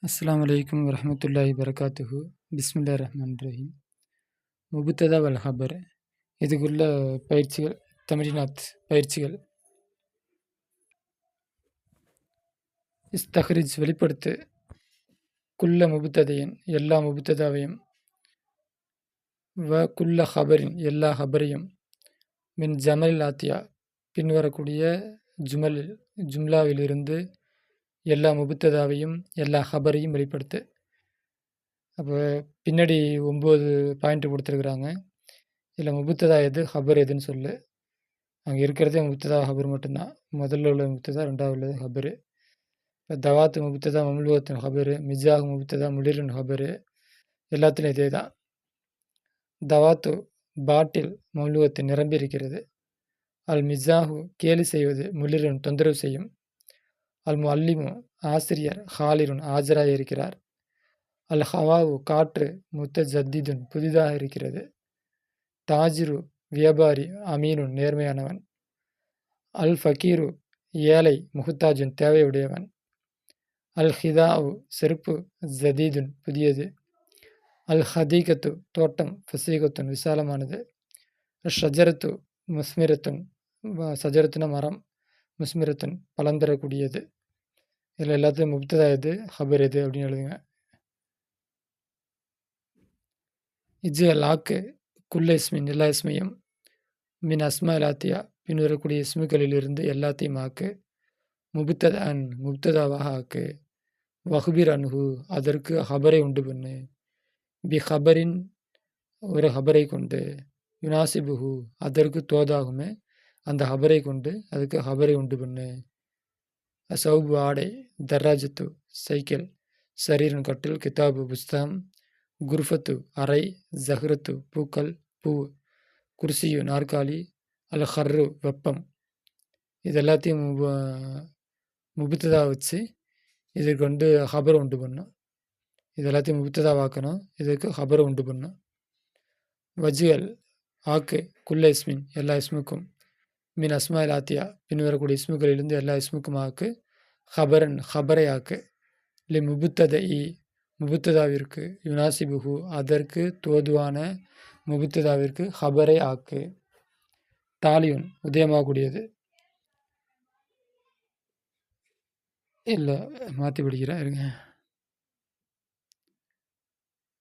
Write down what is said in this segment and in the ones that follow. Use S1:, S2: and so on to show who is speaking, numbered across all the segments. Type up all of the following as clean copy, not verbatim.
S1: அஸ்ஸலாமு அலைக்கும் வரஹ்மத்துல்லாஹி வரகாத்துஹு. பிஸ்மில்லாஹிர் ரஹ்மானிர் ரஹீம். முபுத்ததா வல் ஹபர். இதுக்குள்ள பயிற்சிகள், தம்ரீனாத் பயிற்சிகள். இஸ்தஹ்ரிஜ் வெளிப்படுத்து. குல்ல முபுத்ததையின் எல்லா முபுத்ததாவையும், குல்ல ஹபரின் எல்லா ஹபரையும், மின் ஜமலில் ஆத்தியா பின்வரக்கூடிய ஜும்லாவிலிருந்து எல்லா முபுத்ததாவையும் எல்லா ஹபரையும் வெளிப்படுத்து. அப்போ பின்னாடி 9 பாயிண்ட் கொடுத்துருக்குறாங்க. இதில் முபுத்ததா எது, ஹபர் எதுன்னு சொல்லு. அங்கே இருக்கிறதே முபுத்ததா ஹபர் மட்டும்தான். முதல்ல உள்ள முபுத்ததா, ரெண்டாவது உள்ளது ஹபரு. இப்போ தவாத்து முபுத்ததா மம்லூகத்தின் ஹபரு, மிஜாஹ் முபுத்ததா முலிரின் ஹபரு, எல்லாத்துலையும் இதே தான். தவாத்து பாட்டில் மம்லூகத்தை நிரம்பி இருக்கிறது. அல் மிஜாஹு கேலி செய்வது, முலிரின் தொந்தரவு செய்யும். அல் முல்லிமு ஆசிரியர், ஹாலிருன் ஆஜராக இருக்கிறார். அல் ஹவாவு காற்று, முத்தஜத்திதுன் புதிதாக இருக்கிறது. தாஜிரு வியாபாரி, அமீனுன் நேர்மையானவன். அல் ஃபக்கீரு ஏழை, முஹ்தாஜுன் தேவையுடையவன். அல் ஹிதாவு செருப்பு, ஜதீதுன் புதியது. அல் ஹதீகத்து தோட்டம், ஃபசீகத்துன் விசாலமானது. ஷஜரத்து முஸ்மிரத்துன், சஜரத்துன மரம், முஸ்மிரத்துன் பலன் தரக்கூடியது. இதில் எல்லாத்தையும் முப்ததா எது, ஹபர் எது அப்படின்னு எழுதுங்க. இஜ் லாக்கு குல்ல இஸ்மின் எல்லா இஸ்மையும், மின் அஸ்மா இலாத்தியா பின்வரக்கூடிய இஸ்முகளிலிருந்து எல்லாத்தையும் ஆக்கு. முபுத்ததான் முப்ததாவாக ஆக்கு. வஹ்பிர் அன்ஹு அதற்கு ஹபரை உண்டு பண்ணு. பி ஹபரின் ஒரு ஹபரை கொண்டு, யுனாசிபுஹு அதற்கு தோதாகுமே அந்த ஹபரை கொண்டு அதுக்கு ஹபரை உண்டு பண்ணு. சௌபு ஆடை, தர்ராஜத்து சைக்கிள், சரீரன் கட்டில், கிதாபு புஸ்தகம், குர்ஃபத்து அறை, ஜஹ்ரத்து பூக்கள் பூ, குர்சியு நாற்காலி, அல் ஹர்ரு வெப்பம். இது எல்லாத்தையும் முபுத்ததா வச்சு இதுக்கு வந்து ஹபரை உண்டு பண்ணும். இது எல்லாத்தையும் முபுத்ததாவாக்கணும், இதுக்கு ஹபரை உண்டு பண்ணும். வஜ்கள் ஆக்கு குல்ல இஸ்மின் எல்லா இஸ்முக்கும், மின் அஸ்மா ஆத்தியா பின்வரக்கூடிய இஸ்முகளிலிருந்து எல்லா இஸ்முக்கும் ஆக்கு. ஹபரன் ஹபரை ஆக்கு. லி முபுத்ததை முபுத்ததாவிற்கு, யுனாசிபுஹு அதற்கு தோதுவான முபுத்ததாவிற்கு ஹபரை ஆக்கு. தாலியுன் உதயமாகக்கூடியது. இல்லை மாற்றி படிக்கிறேன் இருங்க.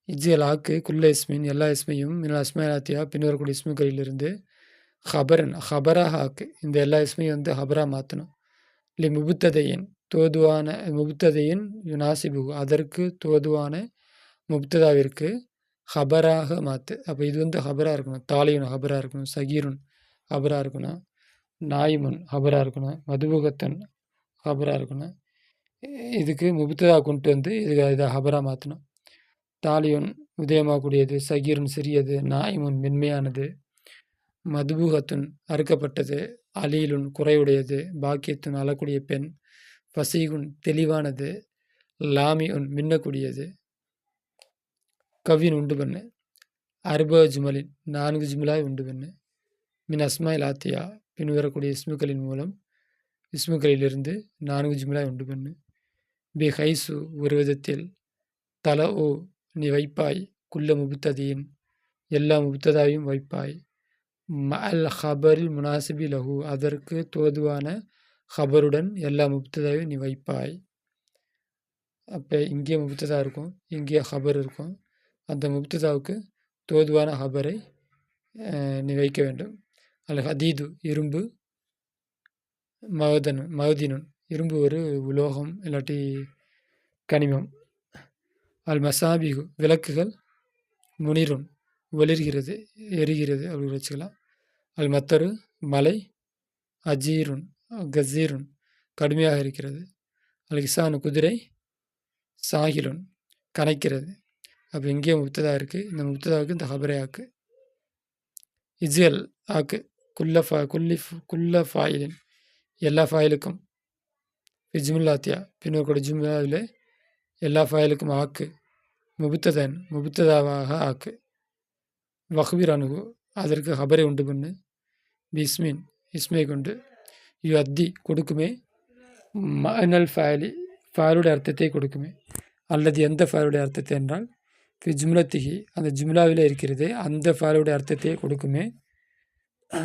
S1: இஜ்ஜல் ஆக்கு குல்ல இஸ்மின் எல்லா இஸ்மையும், மின் அஸ்மா ஆத்தியா பின்வரக்கூடிய இஸ்முகளிலிருந்து ஹபரன் ஹபராக ஆக்கு. இந்த எல்லா இஸ்மையும் வந்து ஹபரா மாற்றணும். லி முபுத்ததையின் தோதுவான முபுத்ததையின், யுனாசிபு அதற்கு தோதுவான முப்ததாவிற்கு ஹபராக மாற்று. அப்போ இது வந்து ஹபராக இருக்கணும். தாலியுன் ஹபராக இருக்கணும். சகீருன் ஹபராக இருக்கணும். நாயிமுன் ஹபராக இருக்கணும். மதுபுகத்தன் ஹபராக இருக்கணும். இதுக்கு முப்ததா கொண்டு வந்து இதை ஹபராக மாற்றணும். தாலியுன் உதயமாகக்கூடியது, சகீருன் சிறியது, நாயிமுன் மென்மையானது, மதுபுகத்துன் அறுக்கப்பட்டது, அலீலுன் குறையுடையது, பாக்கியத்துன் அழக்கூடிய பெண், ஃபசீகுன் தெளிவானது, லாமியுன் மின்னக்கூடியது. கவின் உண்டு பண்ணு. அர்ப ஜுமலின் 4 ஜுமலாய் உண்டு பண்ணு. மின் அஸ்மாயில் ஆத்தியா பின்வரக்கூடிய இஸ்முக்களின் மூலம், இஸ்முக்களிலிருந்து 4 ஜுமலாய் உண்டு பண்ணு. பி ஹைசு ஒரு விதத்தில், தல ஓ நீ வைப்பாய், குல்ல முபுத்ததியின் எல்லா முபுத்ததாவையும் வைப்பாய். அல் ஹபரில் முனாசிபி லஹு அதற்கு தோதுவான ஹபருடன் எல்லா முப்ததாவையும் நீ வைப்பாய். அப்போ இங்கே முப்ததா இருக்கும், இங்கே ஹபர் இருக்கும். அந்த முப்ததாவுக்கு தோதுவான ஹபரை நீ வைக்க வேண்டும். அல் ஹதீது இரும்பு, மகதினுன் இரும்பு ஒரு உலோகம் இல்லாட்டி கனிமம். அல் மசாபிகு விளக்குகள், முனிருன் ஒளிர்கிறது எரிகிறது அப்படி வச்சுக்கலாம். அல் மத்தரு மலை, அஜீருன் கசீருன் கடுமையாக இருக்கிறது. அல் இசானு குதிரை, சாகிலுன் கனைக்கிறது. அப்போ இங்கே முப்ததா இருக்குது, இந்த முப்ததாவுக்கு இந்த ஹபரை ஆக்கு. இஜ்ஜல் ஆக்கு குல்ல ஃபாயிலின் எல்லா ஃபாயிலுக்கும், ஜுமுல்லாத்தியா பின்னோட ஜும்லாவில் எல்லா ஃபாயிலுக்கும் ஆக்கு. முபுத்ததன் முபுத்ததாவாக ஆக்கு. வஹ்பிர் அனுகு அதற்கு ஹபரை உண்டு பண்ணு. பிஸ்மின் இஸ்மை கொண்டு, யு அத்தி கொடுக்குமே, மனல் ஃபயலி ஃபயலுடைய அர்த்தத்தை கொடுக்குமே. அல்லது எந்த ஃபேலுடைய அர்த்தத்தை என்றால் ஃபி ஜும்லத்திஹி அந்த ஜும்லாவில் இருக்கிறது அந்த ஃபேலுடைய அர்த்தத்தையே கொடுக்குமே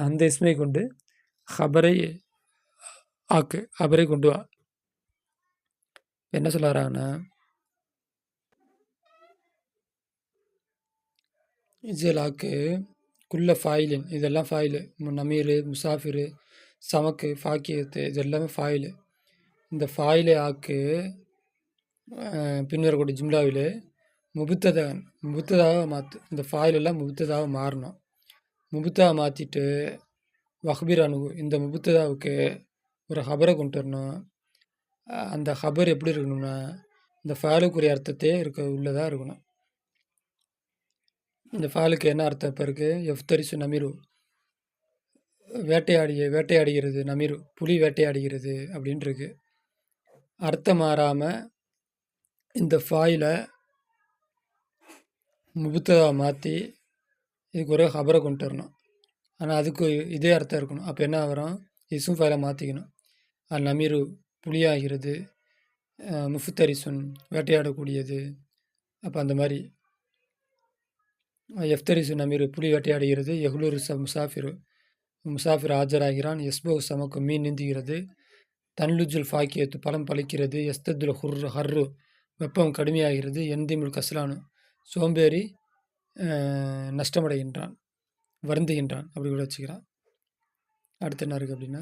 S1: அந்த இஸ்மை கொண்டு ஹபரை ஆக்கு ஹபரை கொண்டு வா. என்ன சொல்ல வராங்கன்னா இஜல் ஆக்கு குள்ள ஃபாயிலின் இதெல்லாம் ஃபாயிலு நமீர் முசாஃபிரு சமக்கு ஃபாக்கியத்து இது எல்லாமே ஃபாயிலு. இந்த ஃபாயிலை ஆக்கு பின்வரக்கூடிய ஜும்லாவில் முபுத்ததாக மாற்று. இந்த ஃபாயிலெல்லாம் முபுத்ததாக மாறணும். முபுத்ததாக மாற்றிட்டு வஹ்பீர் அணுகு இந்த முபுத்ததாவுக்கு ஒரு ஹபரை கொண்டு வரணும். அந்த ஹபர் எப்படி இருக்கணும்னா இந்த ஃபேலுக்குரிய அர்த்தத்தையே உள்ளதாக இருக்கணும். இந்த ஃபேலுக்கு என்ன அர்த்தம் இப்போ இருக்குது? எஃப்தரிசு நமீரு வேட்டையாடுகிறது, நமீரு புலி வேட்டையாடுகிறது அப்படின்னு இருக்கு. அர்த்தம் மாறாமல் இந்த ஃபாயிலை முபுத்ததாக மாற்றி இதுக்கு ஒரு ஹபரை கொண்டு வரணும். ஆனால் அதுக்கு இதே அர்த்தம் இருக்கணும். அப்போ என்ன வரும்? இசும் ஃபைலை மாற்றிக்கணும். நமீரு புலியாகிறது, முஃப்தரிசுன் வேட்டையாடக்கூடியது. அப்போ அந்த மாதிரி எஃப்தரிசு நமீரு புலி வேட்டையாடுகிறது, எஹ்லூரு முசாஃபிர் ஆஜராகிறான், எஸ்போ சமக்கு மீன் நீந்துகிறது, தன்லுஜுல் ஃபாக்கியத்து பழம் பழிக்கிறது, எஸ்தத்துல் ஹர்ரு வெப்பம் கடுமையாகிறது, எந்திமுல் கஸ்லானு சோம்பேறி நஷ்டமடைகின்றான் வருந்துகின்றான் அப்படி கூட வச்சுக்கிறான். அடுத்து என்ன இருக்குது அப்படின்னா